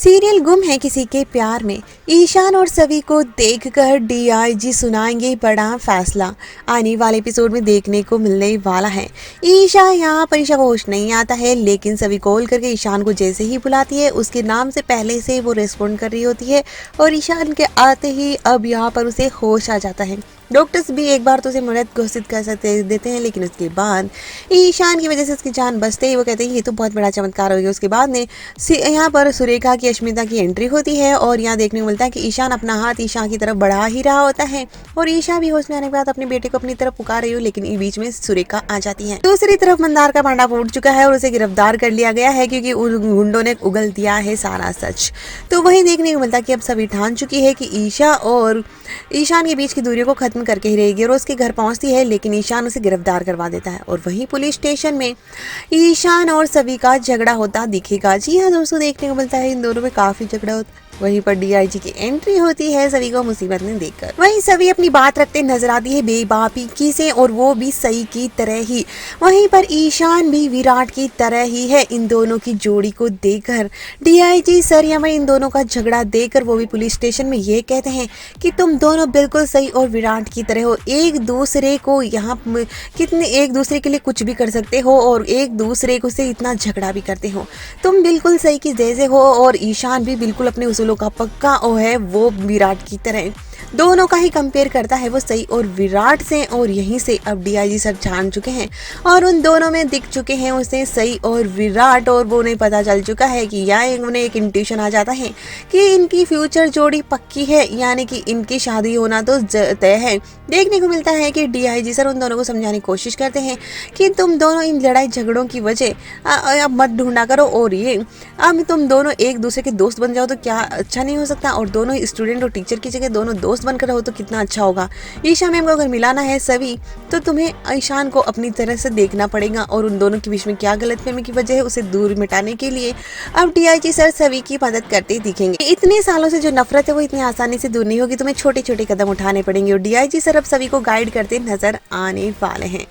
Serial गुम है किसी के प्यार में ईशान और सभी को देखकर डीआईजी सुनाएंगे बड़ा फैसला। आने वाले एपिसोड में देखने को मिलने वाला है। ईशा यहाँ पर ईशा को होश नहीं आता है, लेकिन सभी कॉल करके ईशान को जैसे ही बुलाती है उसके नाम से पहले से वो रिस्पॉन्ड कर रही होती है और ईशान के आते ही अब यहाँ पर उसे होश आ जाता है। डॉक्टर्स भी एक बार तो उसे मृत घोषित कर सकते देते हैं, लेकिन उसके बाद ईशान की वजह से उसकी जान बचते ही वो कहते हैं ये तो बहुत बड़ा चमत्कार हो गया। उसके बाद ने यहाँ पर सुरेखा की अश्मिता की एंट्री होती है और यहाँ देखने को मिलता है कि ईशान अपना हाथ ईशा की तरफ बढ़ा ही रहा होता है और ईशा भी होश में आने के बाद अपने बेटे को अपनी तरफ पुकार रही हो, लेकिन बीच में सुरेखा आ जाती है। दूसरी तरफ मंदार का भांडा फूट चुका है और उसे गिरफ्तार कर लिया गया है क्योंकि उन गुंडों ने उगल दिया है सारा सच। तो वही देखने को मिलता है कि अब सभी ठान चुकी है कि ईशा और ईशान के बीच की दूरियों को खत्म करके ही रहेगी और उसके घर पहुंचती है, लेकिन ईशान उसे गिरफ्तार करवा देता है और वहीं पुलिस स्टेशन में ईशान और सभी का झगड़ा होता दिखेगा। जी हाँ दोस्तों, देखने को मिलता है इन दोनों में काफी झगड़ा होता है। वहीं पर डीआईजी की एंट्री होती है सभी को मुसीबत में देखकर। वहीं सभी अपनी बात रखते नजर आती है बेबाकी से और वो भी सही की तरह ही। वहीं पर ईशान भी विराट की तरह ही है। इन दोनों की जोड़ी को देखकर डीआईजी सर या मैं इन दोनों का झगड़ा देखकर वो भी पुलिस स्टेशन में ये कहते हैं कि तुम दोनों बिल्कुल सही और विराट की तरह हो, एक दूसरे को यहाँ कितने एक दूसरे के लिए कुछ भी कर सकते हो और एक दूसरे को से इतना झगड़ा भी करते हो। तुम बिल्कुल सही की जैसे हो और ईशान भी बिल्कुल अपने उसूलों का पक्का ओ है वो विराट की तरह। दोनों का ही कंपेयर करता है वो सही और विराट से और यहीं से अब डीआईजी सर जान चुके हैं और उन दोनों में दिख चुके हैं उसे सही और विराट और वो उन्हें पता चल चुका है कि या उन्हें एक इंट्यूशन आ जाता है कि इनकी फ्यूचर जोड़ी पक्की है, यानी कि इनकी शादी होना तो तय है। देखने को मिलता है कि डीआईजी सर उन दोनों को समझाने की कोशिश करते हैं कि तुम दोनों इन लड़ाई झगड़ों की वजह अब मत ढूंढा करो और ये अब तुम दोनों एक दूसरे के दोस्त बन जाओ तो क्या अच्छा नहीं हो सकता, और दोनों स्टूडेंट और टीचर की जगह दोनों दोस्त बनकर रहो तो कितना अच्छा होगा। ईशा मैम को अगर मिलाना है सभी तो तुम्हें ईशान को अपनी तरह से देखना पड़ेगा और उन दोनों के बीच में क्या गलतफहमी की वजह है उसे दूर मिटाने के लिए अब डीआईजी सर सभी की मदद करते दिखेंगे। इतने सालों से जो नफरत है वो इतनी आसानी से दूर नहीं होगी, तुम्हें छोटे छोटे कदम उठाने पड़ेंगे और डीआईजी सर अब सभी को गाइड करते नजर आने वाले हैं।